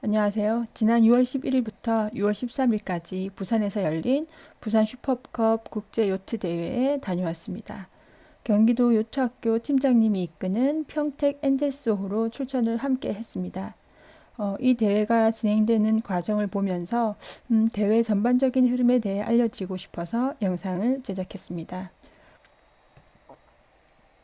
안녕하세요. 지난 6월 11일부터 6월 13일까지 부산에서 열린 부산 슈퍼컵 국제 요트 대회에 다녀왔습니다. 경기도 요트학교 팀장님이 이끄는 평택 엔젤스호로 출전을 함께 했습니다. 이 대회가 진행되는 과정을 보면서 대회 전반적인 흐름에 대해 알려드리고 싶어서 영상을 제작했습니다.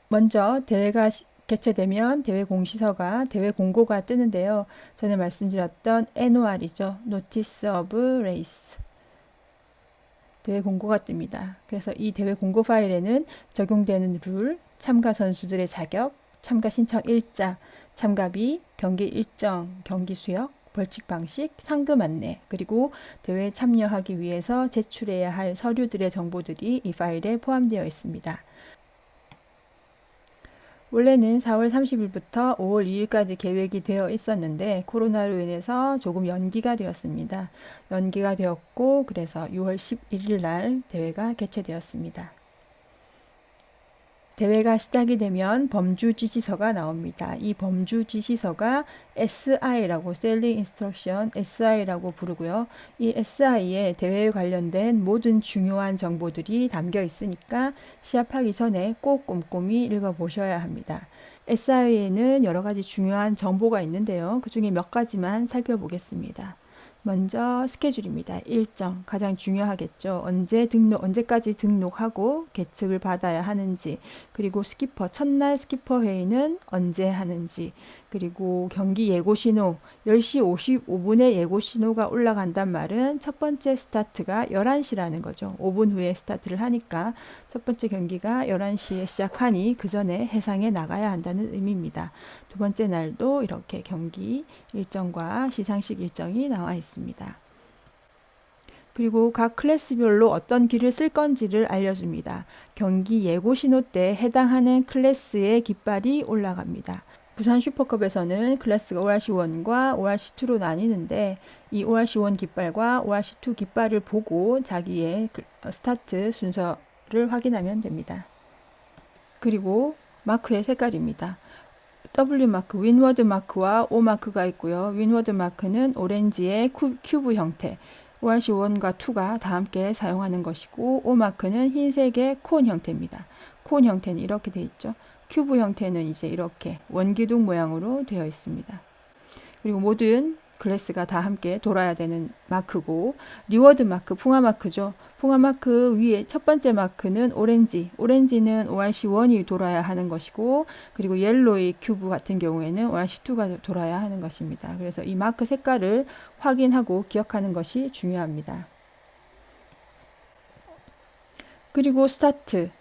먼저 대회가 개최되면 대회 공시서가 대회 공고가 뜨는데요. 전에 말씀드렸던 NOR이죠. Notice of Race. 대회 공고가 뜹니다. 그래서 이 대회 공고 파일에는 적용되는 룰, 참가 선수들의 자격, 참가 신청 일자, 참가비, 경기 일정, 경기 수역, 벌칙 방식, 상금 안내, 그리고 대회에 참여하기 위해서 제출해야 할 서류들의 정보들이 이 파일에 포함되어 있습니다. 원래는 4월 30일부터 5월 2일까지 계획이 되어 있었는데 코로나로 인해서 조금 연기가 되었습니다. 연기가 되었고 그래서 6월 11일 날 대회가 개최되었습니다. 대회가 시작이 되면 범주 지시서가 나옵니다. 이 범주 지시서가 SI라고 Sailing Instruction, SI라고 부르고요. 이 SI에 대회에 관련된 모든 중요한 정보들이 담겨 있으니까 시합하기 전에 꼭 꼼꼼히 읽어보셔야 합니다. SI에는 여러 가지 중요한 정보가 있는데요. 그 중에 몇 가지만 살펴보겠습니다. 먼저 스케줄입니다. 일정, 가장 중요하겠죠. 언제까지 등록하고 계측을 받아야 하는지, 그리고 스키퍼, 첫날 스키퍼 회의는 언제 하는지, 그리고 경기 예고 신호, 10시 55분에 예고 신호가 올라간단 말은 첫 번째 스타트가 11시라는 거죠. 5분 후에 스타트를 하니까 첫 번째 경기가 11시에 시작하니 그 전에 해상에 나가야 한다는 의미입니다. 두 번째 날도 이렇게 경기 일정과 시상식 일정이 나와 있습니다. 그리고 각 클래스별로 어떤 길을 쓸 건지를 알려줍니다. 경기 예고 신호 때 해당하는 클래스의 깃발이 올라갑니다. 부산 슈퍼컵에서는 클래스가 ORC1과 ORC2로 나뉘는데 이 ORC1 깃발과 ORC2 깃발을 보고 자기의 스타트 순서를 확인하면 됩니다. 그리고 마크의 색깔입니다. W마크, 윈워드 마크와 O마크가 있고요. 윈워드 마크는 오렌지의 큐브 형태, ORC1과 2가 다 함께 사용하는 것이고 O마크는 흰색의 콘 형태입니다. 콘 형태는 이렇게 되어 있죠. 큐브 형태는 이제 이렇게 원기둥 모양으로 되어 있습니다. 그리고 모든 클래스가 다 함께 돌아야 되는 마크고, 리워드 마크, 풍화 마크죠. 풍화 마크 위에 첫 번째 마크는 오렌지는 ORC1이 돌아야 하는 것이고, 그리고 옐로이 큐브 같은 경우에는 ORC2가 돌아야 하는 것입니다. 그래서 이 마크 색깔을 확인하고 기억하는 것이 중요합니다. 그리고 스타트는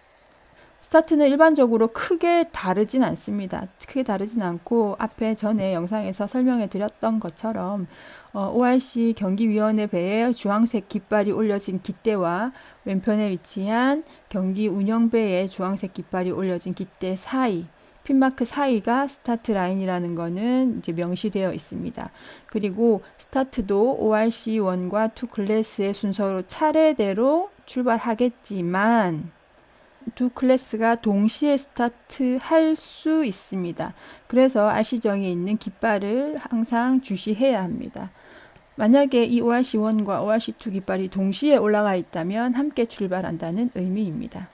일반적으로 크게 다르진 않습니다. 크게 다르진 않고 앞에 전에 영상에서 설명해 드렸던 것처럼 ORC 경기위원회 배에 주황색 깃발이 올려진 깃대와 왼편에 위치한 경기 운영배에 주황색 깃발이 올려진 깃대 사이, 핀마크 사이가 스타트 라인이라는 거는 이제 명시되어 있습니다. 그리고 스타트도 ORC1과 2 클래스의 순서로 차례대로 출발하겠지만 두 클래스가 동시에 스타트 할 수 있습니다. 그래서 RC정에 있는 깃발을 항상 주시해야 합니다. 만약에 이 ORC1과 ORC2 깃발이 동시에 올라가 있다면 함께 출발한다는 의미입니다.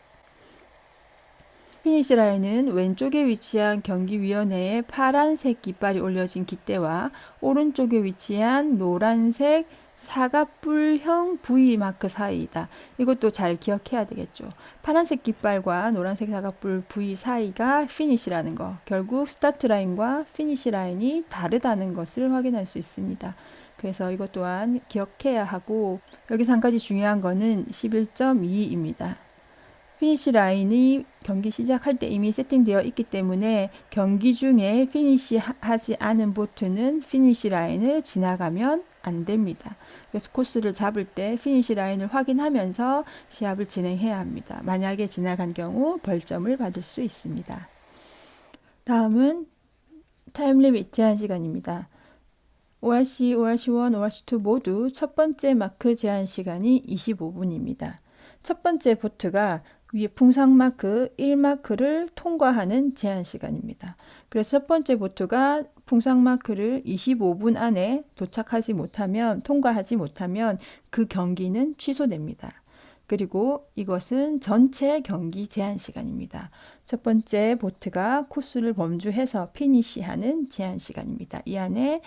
피니시 라인은 왼쪽에 위치한 경기위원회에 파란색 깃발이 올려진 깃대와 오른쪽에 위치한 노란색 사각뿔형 V 마크 사이이다. 이것도 잘 기억해야 되겠죠. 파란색 깃발과 노란색 사각뿔 V 사이가 피니시라는 거. 결국 스타트 라인과 피니시 라인이 다르다는 것을 확인할 수 있습니다. 그래서 이것 또한 기억해야 하고, 여기서 한 가지 중요한 거는 11.2입니다. 피니시 라인이 경기 시작할 때 이미 세팅되어 있기 때문에 경기 중에 피니시 하지 않은 보트는 피니시 라인을 지나가면 안 됩니다. 그래서 코스를 잡을 때 피니시 라인을 확인하면서 시합을 진행해야 합니다. 만약에 지나간 경우 벌점을 받을 수 있습니다. 다음은 타임리밋 제한 시간입니다. ORC, ORC1, ORC2 모두 첫 번째 마크 제한 시간이 25분입니다. 첫 번째 보트가 위에 풍상 마크 1마크를 통과하는 제한 시간입니다. 그래서 첫 번째 보트가 풍상 마크를 25분 안에 도착하지 못하면, 통과하지 못하면 그 경기는 취소됩니다. 그리고 이것은 전체 경기 제한 시간입니다. 첫 번째 보트가 코스를 범주해서 피니시하는 제한 시간입니다. 이 안에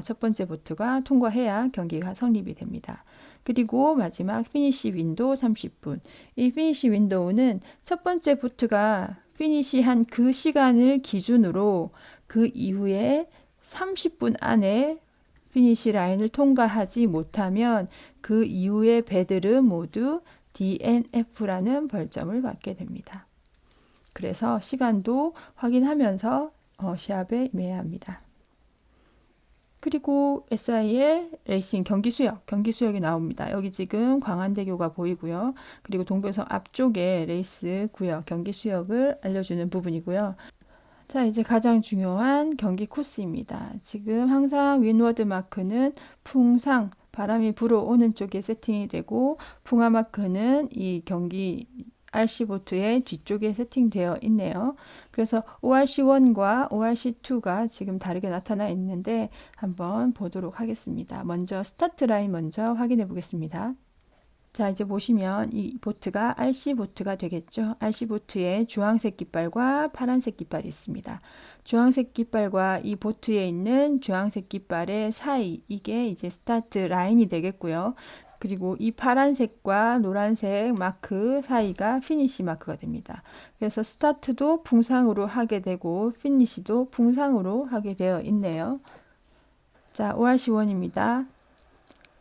첫 번째 보트가 통과해야 경기가 성립이 됩니다. 그리고 마지막 피니시 윈도우 30분. 이 피니시 윈도우는 첫 번째 보트가 피니시한 그 시간을 기준으로 그 이후에 30분 안에 피니시 라인을 통과하지 못하면 그 이후의 배들은 모두 DNF라는 벌점을 받게 됩니다. 그래서 시간도 확인하면서 시합에 임해야 합니다. 그리고 SI의 레이싱 경기 수역이 나옵니다. 여기 지금 광안대교가 보이고요. 그리고 동변성 앞쪽에 레이스 구역, 경기 수역을 알려주는 부분이고요. 자, 이제 가장 중요한 경기 코스입니다. 지금 항상 윈워드 마크는 풍상, 바람이 불어오는 쪽에 세팅이 되고, 풍하 마크는 이 경기 RC보트의 뒤쪽에 세팅되어 있네요. 그래서 ORC1과 ORC2가 지금 다르게 나타나 있는데 한번 보도록 하겠습니다. 먼저 스타트 라인 먼저 확인해 보겠습니다. 자, 이제 보시면 이 보트가 RC보트가 되겠죠. RC보트에 주황색 깃발과 파란색 깃발이 있습니다. 주황색 깃발과 이 보트에 있는 주황색 깃발의 사이, 이게 이제 스타트 라인이 되겠고요. 그리고 이 파란색과 노란색 마크 사이가 피니시 마크가 됩니다. 그래서 스타트도 풍상으로 하게 되고 피니시도 풍상으로 하게 되어 있네요. 자, ORC1입니다.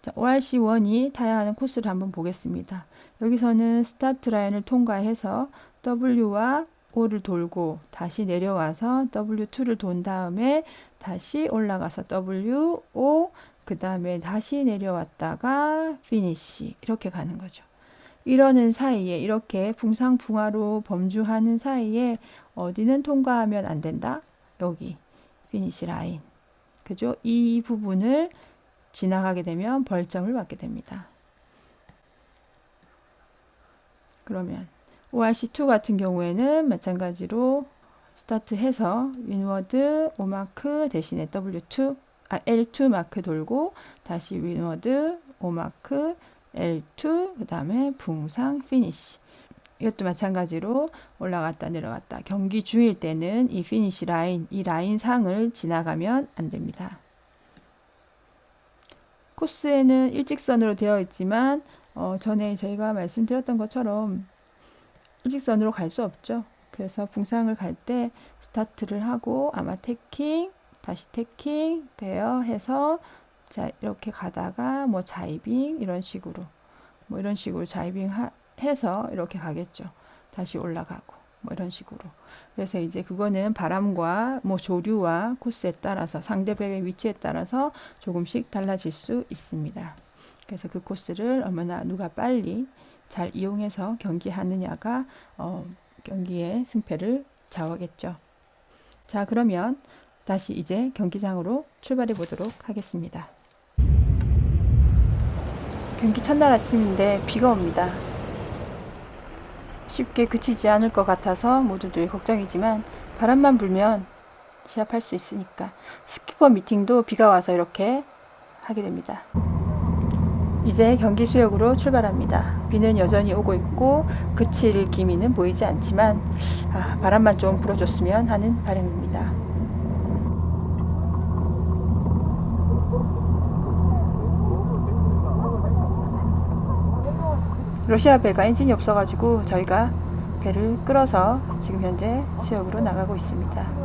자, ORC1이 타야 하는 코스를 한번 보겠습니다. 여기서는 스타트 라인을 통과해서 W와 O를 돌고 다시 내려와서 W2를 돈 다음에 다시 올라가서 W, O, 그 다음에 다시 내려왔다가 피니시, 이렇게 가는 거죠. 이러는 사이에, 이렇게 풍상풍하로 범주하는 사이에 어디는 통과하면 안 된다? 여기 피니시 라인, 그죠? 이 부분을 지나가게 되면 벌점을 받게 됩니다. 그러면 ORC2 같은 경우에는 마찬가지로 스타트해서 윈워드 O마크 대신에 L2 마크 돌고 다시 윈워드 O마크 L2, 그 다음에 풍상 피니시. 이것도 마찬가지로 올라갔다 내려갔다. 경기 중일 때는 이 피니시 라인, 이 라인 상을 지나가면 안 됩니다. 코스에는 일직선으로 되어 있지만 전에 저희가 말씀드렸던 것처럼 일직선으로 갈 수 없죠. 그래서 풍상을 갈 때 스타트를 하고 아마 태킹, 다시 태킹, 베어 해서 자, 이렇게 가다가 뭐 자이빙 이런 식으로 자이빙 해서 이렇게 가겠죠. 다시 올라가고 뭐 이런 식으로. 그래서 이제 그거는 바람과 뭐 조류와 코스에 따라서 상대방의 위치에 따라서 조금씩 달라질 수 있습니다. 그래서 그 코스를 얼마나 누가 빨리 잘 이용해서 경기하느냐가 경기의 승패를 좌우하겠죠. 자, 그러면 다시 이제 경기장으로 출발해 보도록 하겠습니다. 경기 첫날 아침인데 비가 옵니다. 쉽게 그치지 않을 것 같아서 모두들 걱정이지만 바람만 불면 시합할 수 있으니까 스키퍼 미팅도 비가 와서 이렇게 하게 됩니다. 이제 경기 수역으로 출발합니다. 비는 여전히 오고 있고 그칠 기미는 보이지 않지만 바람만 좀 불어줬으면 하는 바람입니다. 러시아 배가 엔진이 없어가지고 저희가 배를 끌어서 지금 현재 수역으로 나가고 있습니다.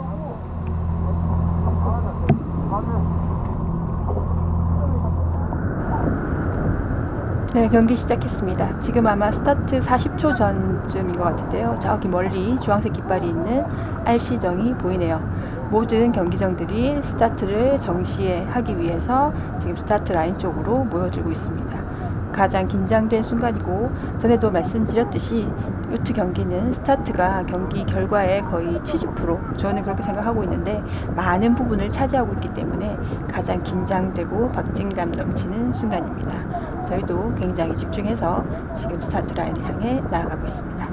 네, 경기 시작했습니다. 지금 아마 스타트 40초 전쯤인 것 같은데요. 저기 멀리 주황색 깃발이 있는 RC정이 보이네요. 모든 경기장들이 스타트를 정시에 하기 위해서 지금 스타트 라인 쪽으로 모여들고 있습니다. 가장 긴장된 순간이고 전에도 말씀드렸듯이 요트 경기는 스타트가 경기 결과의 거의 70%, 저는 그렇게 생각하고 있는데 많은 부분을 차지하고 있기 때문에 가장 긴장되고 박진감 넘치는 순간입니다. 저희도 굉장히 집중해서 지금 스타트 라인을 향해 나아가고 있습니다.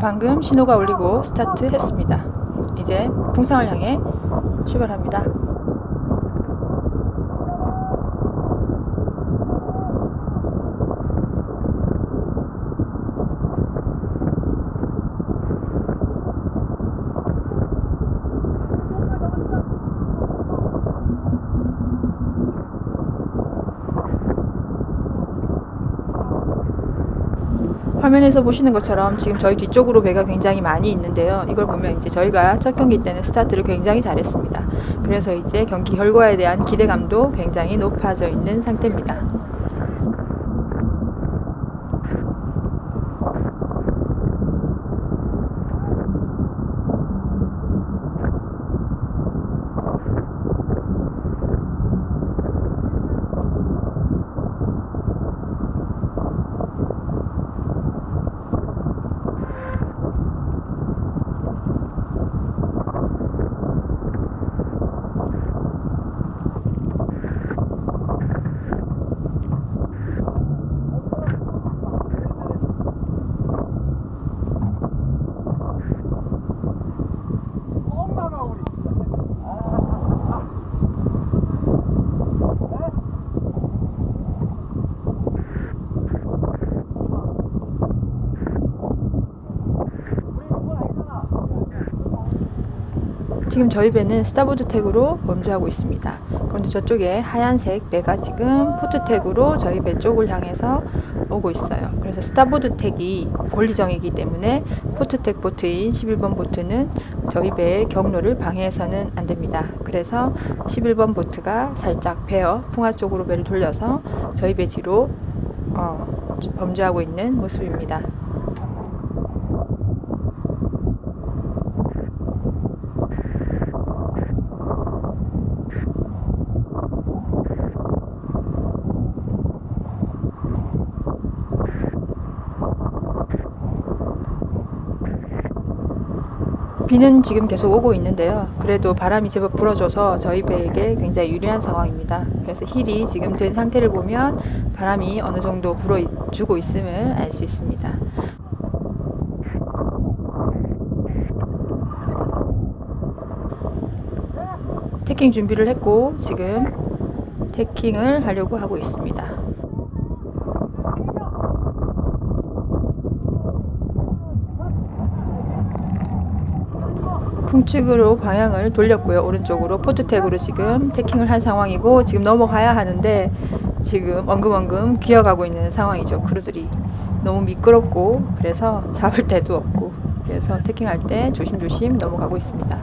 방금 신호가 울리고 스타트 했습니다. 이제 풍상을 향해 출발합니다. 화면에서 보시는 것처럼 지금 저희 뒤쪽으로 배가 굉장히 많이 있는데요. 이걸 보면 이제 저희가 첫 경기 때는 스타트를 굉장히 잘했습니다. 그래서 이제 경기 결과에 대한 기대감도 굉장히 높아져 있는 상태입니다. 지금 저희 배는 스타보드 택으로 범주하고 있습니다. 그런데 저쪽에 하얀색 배가 지금 포트 택으로 저희 배 쪽을 향해서 오고 있어요. 그래서 스타보드 택이 권리정이기 때문에 포트 택 보트인 11번 보트는 저희 배의 경로를 방해해서는 안 됩니다. 그래서 11번 보트가 살짝 베어 풍하 쪽으로 배를 돌려서 저희 배 뒤로 범주하고 있는 모습입니다. 비는 지금 계속 오고 있는데요. 그래도 바람이 제법 불어줘서 저희 배에게 굉장히 유리한 상황입니다. 그래서 힐이 지금 된 상태를 보면 바람이 어느 정도 불어주고 있음을 알 수 있습니다. 태킹 준비를 했고 지금 태킹을 하려고 하고 있습니다. 풍측으로 방향을 돌렸고요. 오른쪽으로 포트택으로 지금 태킹을 한 상황이고 지금 넘어가야 하는데 지금 엉금엉금 기어가고 있는 상황이죠. 크루들이 너무 미끄럽고 그래서 잡을 데도 없고 그래서 태킹할 때 조심조심 넘어가고 있습니다.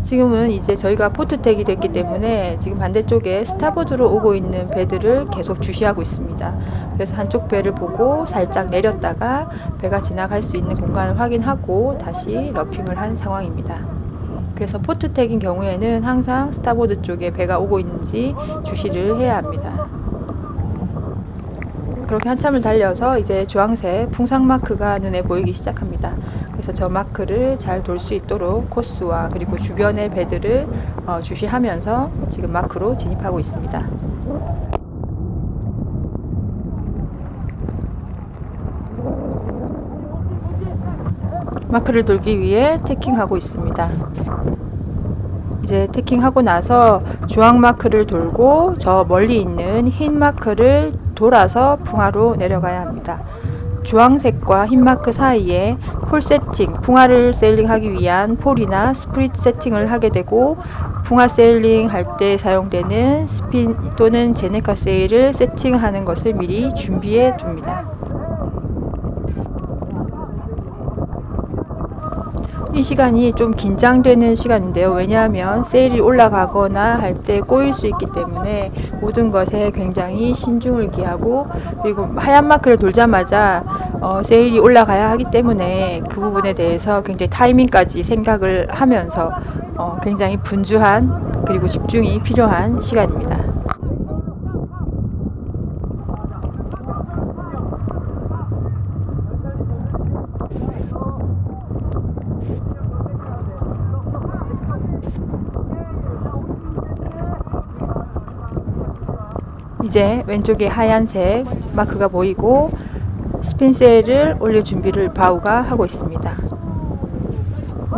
지금은 이제 저희가 포트택이 됐기 때문에 지금 반대쪽에 스타보드로 오고 있는 배들을 계속 주시하고 있습니다. 그래서 한쪽 배를 보고 살짝 내렸다가 배가 지나갈 수 있는 공간을 확인하고 다시 러핑을 한 상황입니다. 그래서 포트택인 경우에는 항상 스타보드 쪽에 배가 오고 있는지 주시를 해야 합니다. 그렇게 한참을 달려서 이제 주황색 풍상 마크가 눈에 보이기 시작합니다. 그래서 저 마크를 잘 돌 수 있도록 코스와 그리고 주변의 배들을 주시하면서 지금 마크로 진입하고 있습니다. 마크를 돌기 위해 태킹하고 있습니다. 이제 태킹하고 나서 주황 마크를 돌고 저 멀리 있는 흰 마크를 돌아서 풍하로 내려가야 합니다. 주황색과 흰 마크 사이에 폴 세팅, 풍하를 세일링하기 위한 폴이나 스프릿 세팅을 하게 되고 풍하 세일링 할 때 사용되는 스핀 또는 제네카 세일을 세팅하는 것을 미리 준비해 둡니다. 이 시간이 좀 긴장되는 시간인데요. 왜냐하면 세일이 올라가거나 할 때 꼬일 수 있기 때문에 모든 것에 굉장히 신중을 기하고 그리고 하얀 마크를 돌자마자 세일이 올라가야 하기 때문에 그 부분에 대해서 굉장히 타이밍까지 생각을 하면서 굉장히 분주한 그리고 집중이 필요한 시간입니다. 이제 왼쪽에 하얀색 마크가 보이고 스핀 세일을 올릴 준비를 바우가 하고 있습니다.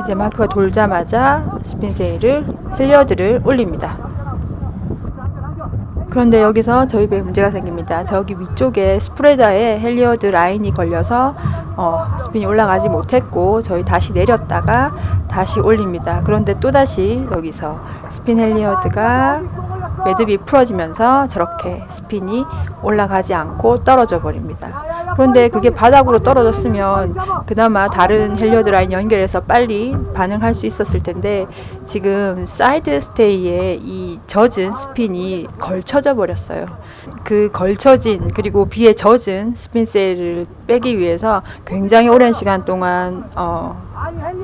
이제 마크가 돌자마자 스핀 세일을 헬리어드를 올립니다. 그런데 여기서 저희 배에 문제가 생깁니다. 저기 위쪽에 스프레더에 헬리어드 라인이 걸려서 스핀이 올라가지 못했고 저희 다시 내렸다가 다시 올립니다. 그런데 또다시 여기서 스핀 헬리어드가 매듭이 풀어지면서 저렇게 스핀이 올라가지 않고 떨어져 버립니다. 그런데 그게 바닥으로 떨어졌으면 그나마 다른 헬리어드 라인 연결해서 빨리 반응할 수 있었을 텐데 지금 사이드 스테이에 이 젖은 스핀이 걸쳐져 버렸어요. 그 걸쳐진 그리고 비에 젖은 스핀 세일을 빼기 위해서 굉장히 오랜 시간 동안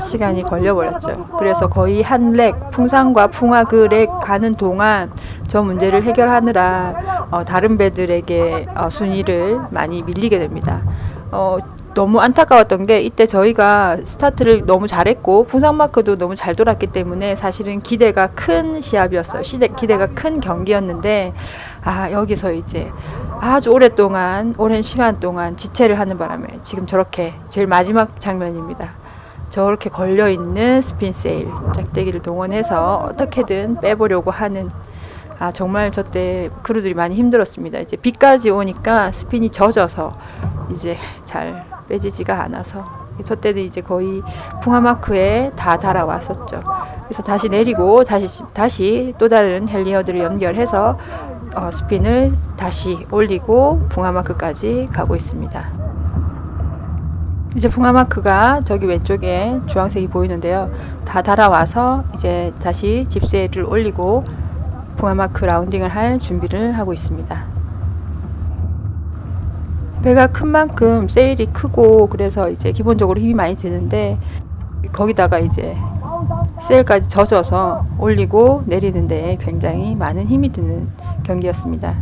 시간이 걸려버렸죠. 그래서 거의 한 렉, 풍상과 풍화 그 렉 가는 동안 저 문제를 해결하느라 다른 배들에게 순위를 많이 밀리게 됩니다. 너무 안타까웠던 게 이때 저희가 스타트를 너무 잘했고 풍상마크도 너무 잘 돌았기 때문에 사실은 기대가 큰 시합이었어요. 기대가 큰 경기였는데 여기서 이제 아주 오랜 시간 동안 지체를 하는 바람에 지금 저렇게 제일 마지막 장면입니다. 저렇게 걸려있는 스핀 세일 짝대기를 동원해서 어떻게든 빼보려고 하는 정말 저때 크루들이 많이 힘들었습니다. 이제 비까지 오니까 스핀이 젖어서 이제 잘 빼지지가 않아서 저 때도 이제 거의 풍화마크에 다 달아왔었죠. 그래서 다시 내리고 다시 또 다른 헬리어드를 연결해서 스핀을 다시 올리고 풍화마크까지 가고 있습니다. 이제 풍화마크가 저기 왼쪽에 주황색이 보이는데요. 다 달아와서 이제 다시 집세일을 올리고 풍화마크 라운딩을 할 준비를 하고 있습니다. 배가 큰 만큼 세일이 크고 그래서 이제 기본적으로 힘이 많이 드는데 거기다가 이제 세일까지 젖어서 올리고 내리는데 굉장히 많은 힘이 드는 경기였습니다.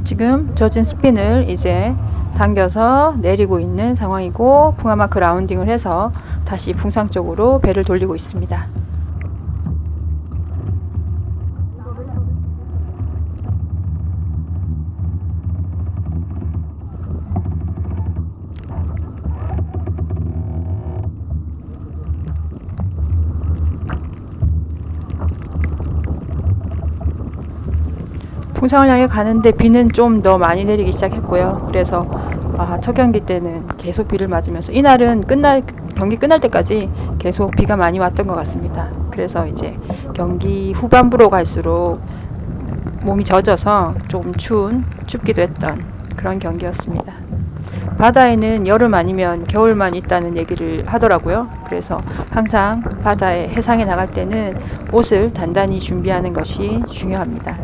지금 젖은 스핀을 이제 당겨서 내리고 있는 상황이고 풍화마크 라운딩을 해서 다시 풍상 쪽으로 배를 돌리고 있습니다. 풍상을 향해 가는데 비는 좀 더 많이 내리기 시작했고요. 그래서 첫 경기 때는 계속 비를 맞으면서 이날은 경기 끝날 때까지 계속 비가 많이 왔던 것 같습니다. 그래서 이제 경기 후반부로 갈수록 몸이 젖어서 조금 춥기도 했던 그런 경기였습니다. 바다에는 여름 아니면 겨울만 있다는 얘기를 하더라고요. 그래서 항상 바다에 해상에 나갈 때는 옷을 단단히 준비하는 것이 중요합니다.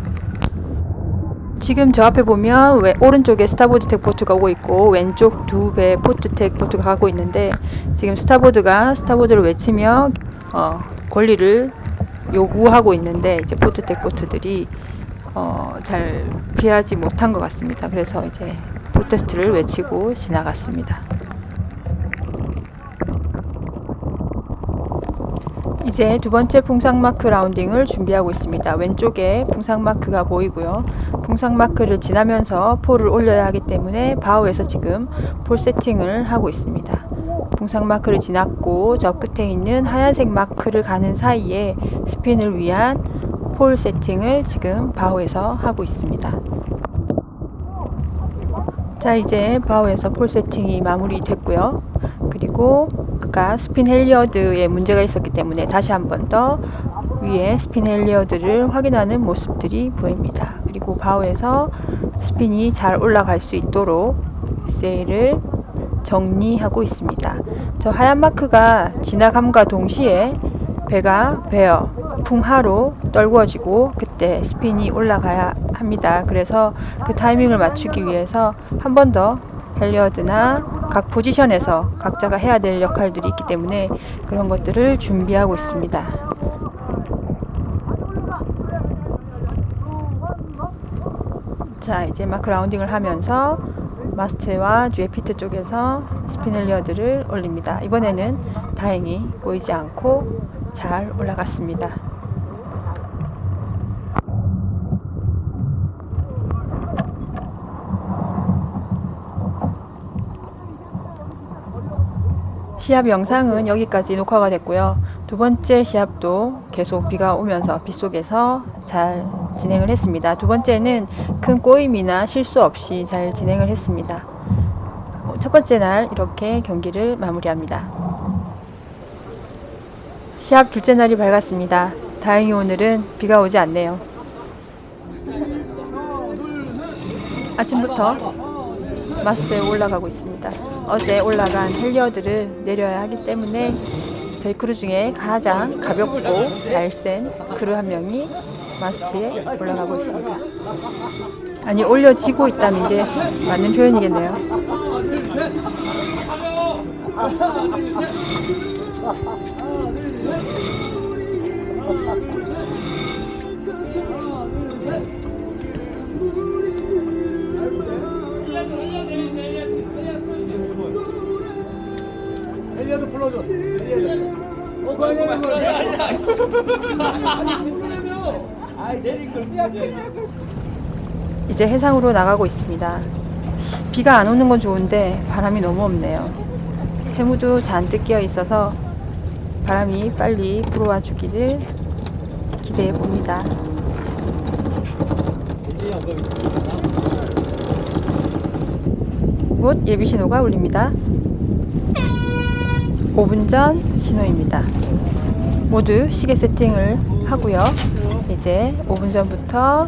지금 저 앞에 보면 오른쪽에 스타보드 텍 보트가 오고 있고 왼쪽 두 배 포트텍 보트가 가고 있는데 지금 스타보드를 외치며 권리를 요구하고 있는데 이제 포트텍 보트들이 잘 피하지 못한 것 같습니다. 그래서 이제 프로테스트를 외치고 지나갔습니다. 이제 두 번째 풍상마크 라운딩을 준비하고 있습니다. 왼쪽에 풍상마크가 보이고요. 풍상마크를 지나면서 폴을 올려야 하기 때문에 바우에서 지금 폴 세팅을 하고 있습니다. 풍상마크를 지났고 저 끝에 있는 하얀색 마크를 가는 사이에 스핀을 위한 폴 세팅을 지금 바우에서 하고 있습니다. 자, 이제 바우에서 폴 세팅이 마무리됐고요. 그리고 아까 스핀 헬리어드에 문제가 있었기 때문에 다시 한 번 더 위에 스핀 헬리어드를 확인하는 모습들이 보입니다. 그리고 바우에서 스핀이 잘 올라갈 수 있도록 세일을 정리하고 있습니다. 저 하얀 마크가 지나감과 동시에 배가 풍하로 떨구어지고 그때 스핀이 올라가야 합니다. 그래서 그 타이밍을 맞추기 위해서 한 번 더 헬리어드나 각 포지션에서 각자가 해야 될 역할들이 있기 때문에 그런 것들을 준비하고 있습니다. 자, 이제 마크 라운딩을 하면서 마스트와 뒤에 피트 쪽에서 스핀 헬리어드를 올립니다. 이번에는 다행히 꼬이지 않고 잘 올라갔습니다. 시합 영상은 여기까지 녹화가 됐고요. 두 번째 시합도 계속 비가 오면서 빗속에서 잘 진행을 했습니다. 두 번째는 큰 꼬임이나 실수 없이 잘 진행을 했습니다. 첫 번째 날 이렇게 경기를 마무리합니다. 시합 둘째 날이 밝았습니다. 다행히 오늘은 비가 오지 않네요. 아침부터 마스에 올라가고 있습니다. 어제 올라간 헬리어들을 내려야 하기 때문에 저희 크루 중에 가장 가볍고 날쌘 크루 한 명이 마스트에 올라가고 있습니다. 아니, 올려지고 있다는 게 맞는 표현이겠네요. 헬리어드 불러줘. 헬리어드. 그거 이제 해상으로 나가고 있습니다. 비가 안 오는 건 좋은데 바람이 너무 없네요. 해무도 잔뜩 끼어 있어서 바람이 빨리 불어와 주기를 기대해 봅니다. 곧 예비 신호가 울립니다. 5분 전 신호입니다. 모두 시계 세팅을 하고요. 이제 5분 전부터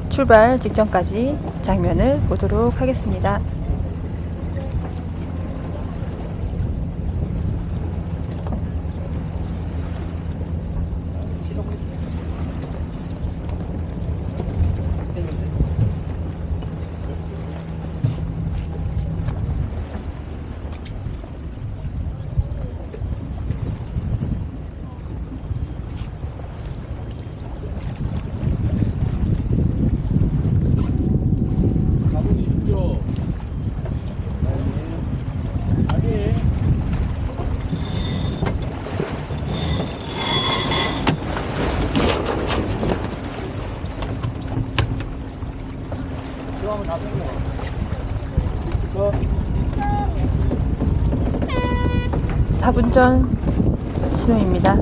출발 직전까지 장면을 보도록 하겠습니다. 들어가면 다 땡겨. 4분 전 신호입니다.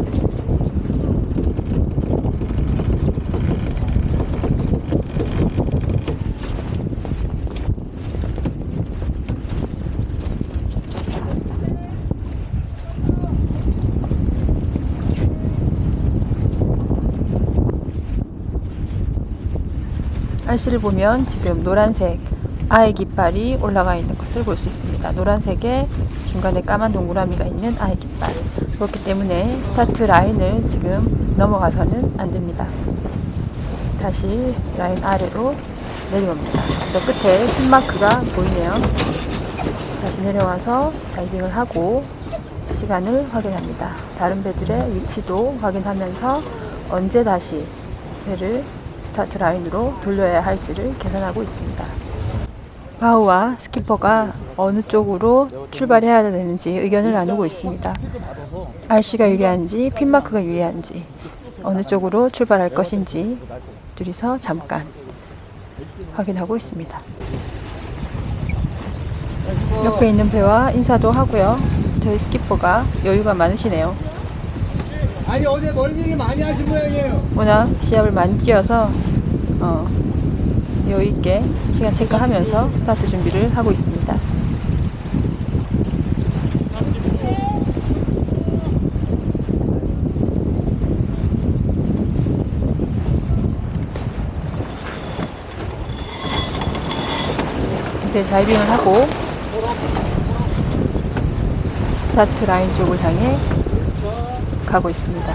RC를 보면 지금 노란색 아의 깃발이 올라가 있는 것을 볼 수 있습니다. 노란색에 중간에 까만 동그라미가 있는 아의 깃발. 그렇기 때문에 스타트 라인을 지금 넘어가서는 안 됩니다. 다시 라인 아래로 내려옵니다. 저 끝에 핀마크가 보이네요. 다시 내려와서 자이빙을 하고 시간을 확인합니다. 다른 배들의 위치도 확인하면서 언제 다시 배를 스타트 라인으로 돌려야 할지를 계산하고 있습니다. 바우와 스키퍼가 어느 쪽으로 출발해야 되는지 의견을 나누고 있습니다. RC가 유리한지 핀마크가 유리한지 어느 쪽으로 출발할 것인지 둘이서 잠깐 확인하고 있습니다. 옆에 있는 배와 인사도 하고요. 저희 스키퍼가 여유가 많으시네요. 아니 어제 멀미를 많이 하신 모양이에요. 워낙 시합을 많이 뛰어서 여유있게 시간 체크하면서 스타트 준비를 하고 있습니다. 이제 자이빙을 하고 스타트 라인 쪽을 향해 가고 있습니다.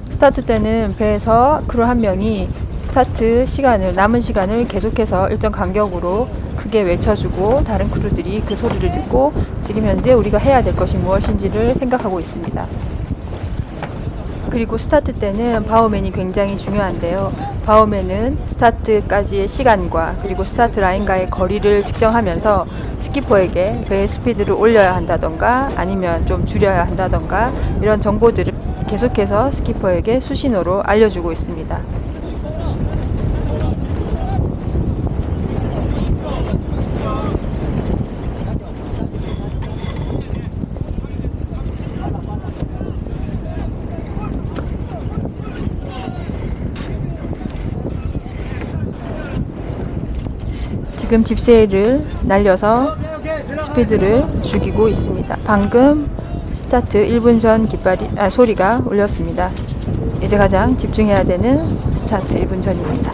스타트 때는 배에서 크루 한 명이 스타트 시간을, 남은 시간을 계속해서 일정 간격으로 크게 외쳐주고 다른 크루들이 그 소리를 듣고 지금 현재 우리가 해야 될 것이 무엇인지를 생각하고 있습니다. 그리고 스타트 때는 바우맨이 굉장히 중요한데요. 바우맨은 스타트까지의 시간과 그리고 스타트 라인과의 거리를 측정하면서 스키퍼에게 배의 스피드를 올려야 한다던가 아니면 좀 줄여야 한다던가 이런 정보들을 계속해서 스키퍼에게 수신호로 알려주고 있습니다. 지금 집세를 날려서 스피드를 죽이고 있습니다. 방금 스타트 1분 전 소리가 울렸습니다. 이제 가장 집중해야 되는 스타트 1분 전입니다.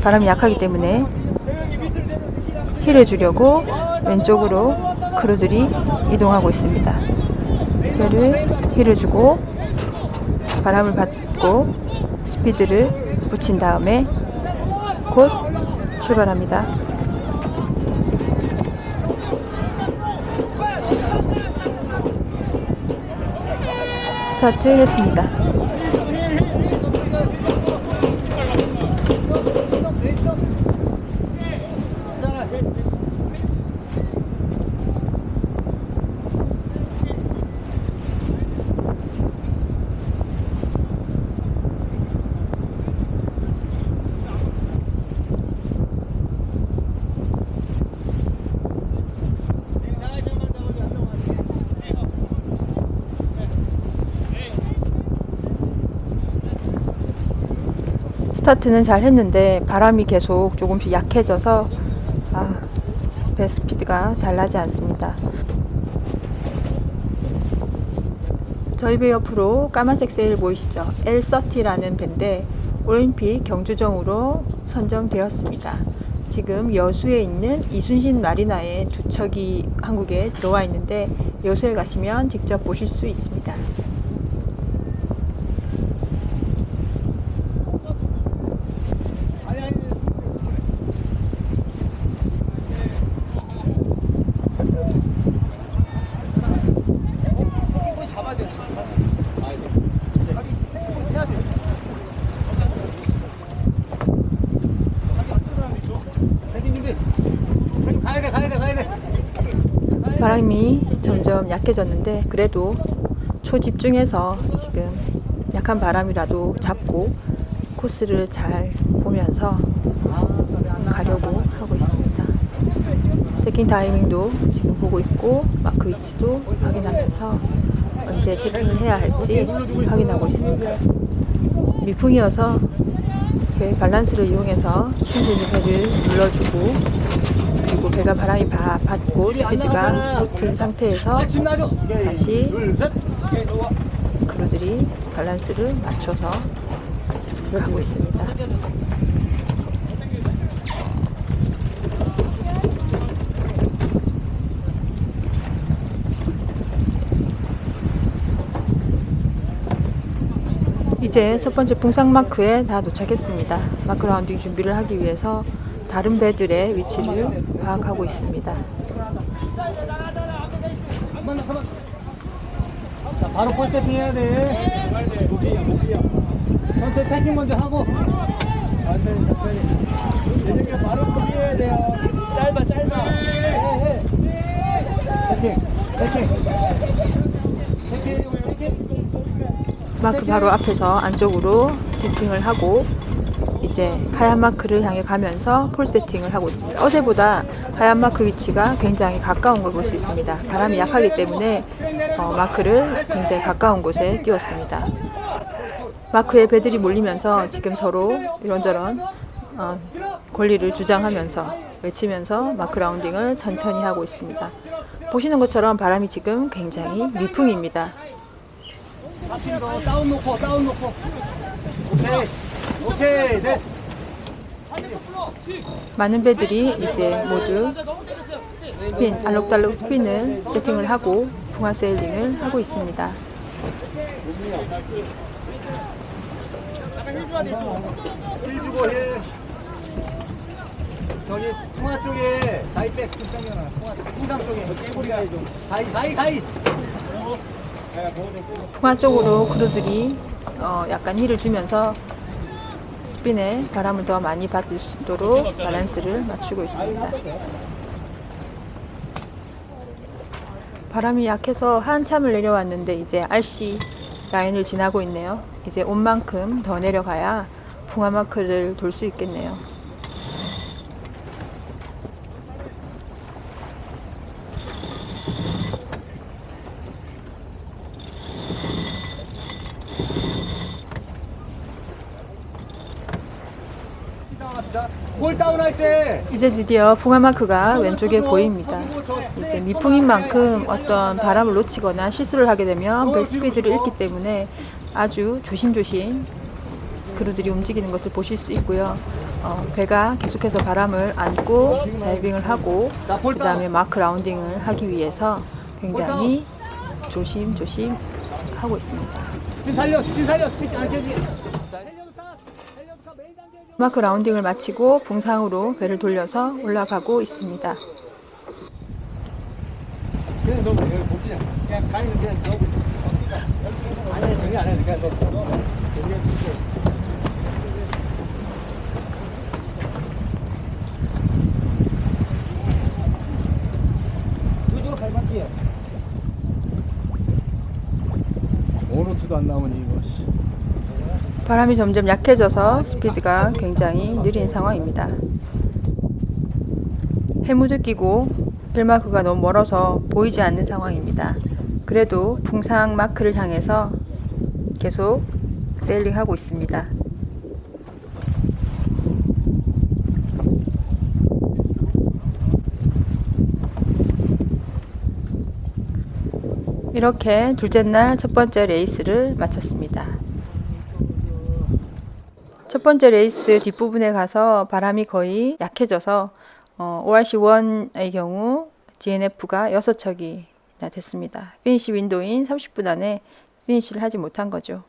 바람이 약하기 때문에 힐을 주려고 왼쪽으로 크루들이 이동하고 있습니다. 배를 힐을 주고 바람을 받고 스피드를 붙인 다음에 곧 출발합니다. 스타트 했습니다. 스타트는 잘 했는데 바람이 계속 조금씩 약해져서 배 스피드가 잘 나지 않습니다. 저희 배 옆으로 까만색 세일 보이시죠? L30라는 배인데 올림픽 경주정으로 선정되었습니다. 지금 여수에 있는 이순신 마리나에 두 척이 한국에 들어와 있는데 여수에 가시면 직접 보실 수 있습니다. 바람이 점점 약해졌는데 그래도 초집중해서 지금 약한 바람이라도 잡고 코스를 잘 보면서 가려고 하고 있습니다. 태킹 타이밍도 지금 보고 있고 마크 위치도 확인하면서 언제 태킹을 해야 할지 확인하고 있습니다. 미풍이어서 배 밸런스를 이용해서 충분히 배를 눌러주고 그리고 배가 바람이 받고 스피드가 붙은 상태에서 다시 크루들이 밸런스를 맞춰서 가고 있습니다. 이제 첫 번째 풍상 마크에 다 도착했습니다. 마크 라운딩 준비를 하기 위해서 다른 배들의 위치를 파악하고 있습니다. 자, 바로 폴 세팅 해야 돼. 천천히 태킹 먼저 하고. 천천히. 바로 포기해야 돼요. 짧아. 태킹. 마크 바로 앞에서 안쪽으로 태킹을 하고 이제 하얀 마크를 향해 가면서 폴 세팅을 하고 있습니다. 어제보다 하얀 마크 위치가 굉장히 가까운 걸 볼 수 있습니다. 바람이 약하기 때문에 마크를 굉장히 가까운 곳에 띄웠습니다. 마크에 배들이 몰리면서 지금 서로 이런저런 권리를 주장하면서 외치면서 마크 라운딩을 천천히 하고 있습니다. 보시는 것처럼 바람이 지금 굉장히 미풍입니다. 다운 놓고. 오케이, 됐어. 많은 배들이 이제 모두 스핀, 알록달록 스핀을 세팅을 하고 풍화 세일링을 하고 있습니다. 힐 주고 힐. 저기 풍화 쪽에 다이백 풍당이나 풍당 쪽에 깨구리가 좀 다이. 풍화 쪽으로 크루들이 약간 힐을 주면서 스핀에 바람을 더 많이 받을 수 있도록 밸런스를 맞추고 있습니다. 바람이 약해서 한참을 내려왔는데 이제 RC 라인을 지나고 있네요. 이제 온 만큼 더 내려가야 풍화 마크를 돌 수 있겠네요. 볼 다운할 때 이제 드디어 풍화 마크가 왼쪽에 보입니다. 이제 미풍인 만큼 어떤 바람을 놓치거나 실수를 하게 되면 배 스피드를 잃기 때문에 아주 조심조심 크루들이 움직이는 것을 보실 수 있고요. 배가 계속해서 바람을 안고 다이빙을 하고 그 다음에 마크 라운딩을 하기 위해서 굉장히 조심조심 하고 있습니다. 스피드 살려 스피드 안 깨지게. 마크 라운딩을 마치고 붕상으로 배를 돌려서 올라가고 있습니다. 그냥 너 여기 복지냐? 그냥 가는 그냥 너. 아니 정리 안 해. 그냥 너. 이거 발맞기야. 오노트도 안 나오니 이거. 바람이 점점 약해져서 스피드가 굉장히 느린 상황입니다. 해무드 끼고 1마크가 너무 멀어서 보이지 않는 상황입니다. 그래도 풍상 마크를 향해서 계속 세일링하고 있습니다. 이렇게 둘째 날 첫 번째 레이스를 마쳤습니다. 첫 번째 레이스 뒷부분에 가서 바람이 거의 약해져서 ORC1의 경우 DNF가 6척이나 됐습니다. 피니시 윈도인 30분 안에 피니시를 하지 못한 거죠.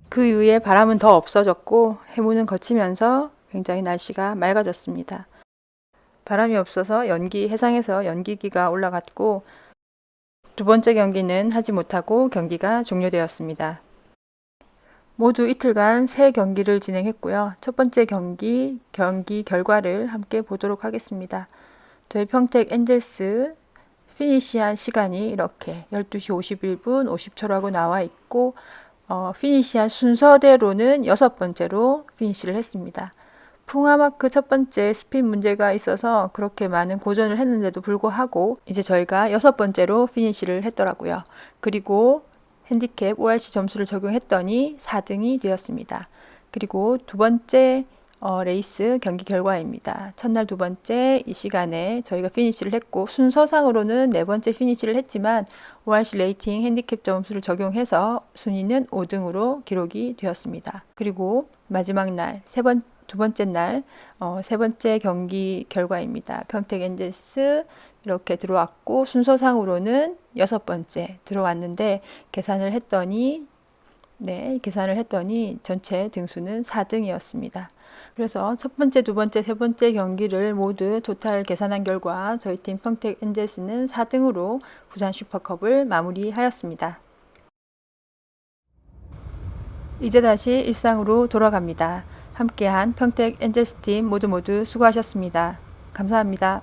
그 이후에 바람은 더 없어졌고 해무는 거치면서 굉장히 날씨가 맑아졌습니다. 바람이 없어서 해상에서 연기기가 올라갔고 두 번째 경기는 하지 못하고 경기가 종료되었습니다. 모두 이틀간 3경기를 진행했고요. 첫 번째 경기 결과를 함께 보도록 하겠습니다. 저희 평택 엔젤스 피니시한 시간이 이렇게 12시 51분 50초라고 나와 있고 피니시한 순서대로는 6번째로 피니시를 했습니다. 풍화마크 첫 번째 스핀 문제가 있어서 그렇게 많은 고전을 했는데도 불구하고 이제 저희가 6번째로 피니시를 했더라고요. 그리고 핸디캡 ORC 점수를 적용했더니 4등이 되었습니다. 그리고 두 번째 레이스 경기 결과입니다. 첫날 두 번째 이 시간에 저희가 피니시를 했고 순서상으로는 네 번째 피니시를 했지만 ORC 레이팅 핸디캡 점수를 적용해서 순위는 5등으로 기록이 되었습니다. 그리고 마지막 날 두 번째 날 세 번째 경기 결과입니다. 평택 엔젤스 이렇게 들어왔고 순서상으로는 6번째 들어왔는데 계산을 했더니 전체 등수는 4등이었습니다. 그래서 첫 번째, 두 번째, 세 번째 경기를 모두 토탈 계산한 결과 저희 팀 평택 엔젤스는 4등으로 부산 슈퍼컵을 마무리하였습니다. 이제 다시 일상으로 돌아갑니다. 함께한 평택 엔젤스 팀 모두 수고하셨습니다. 감사합니다.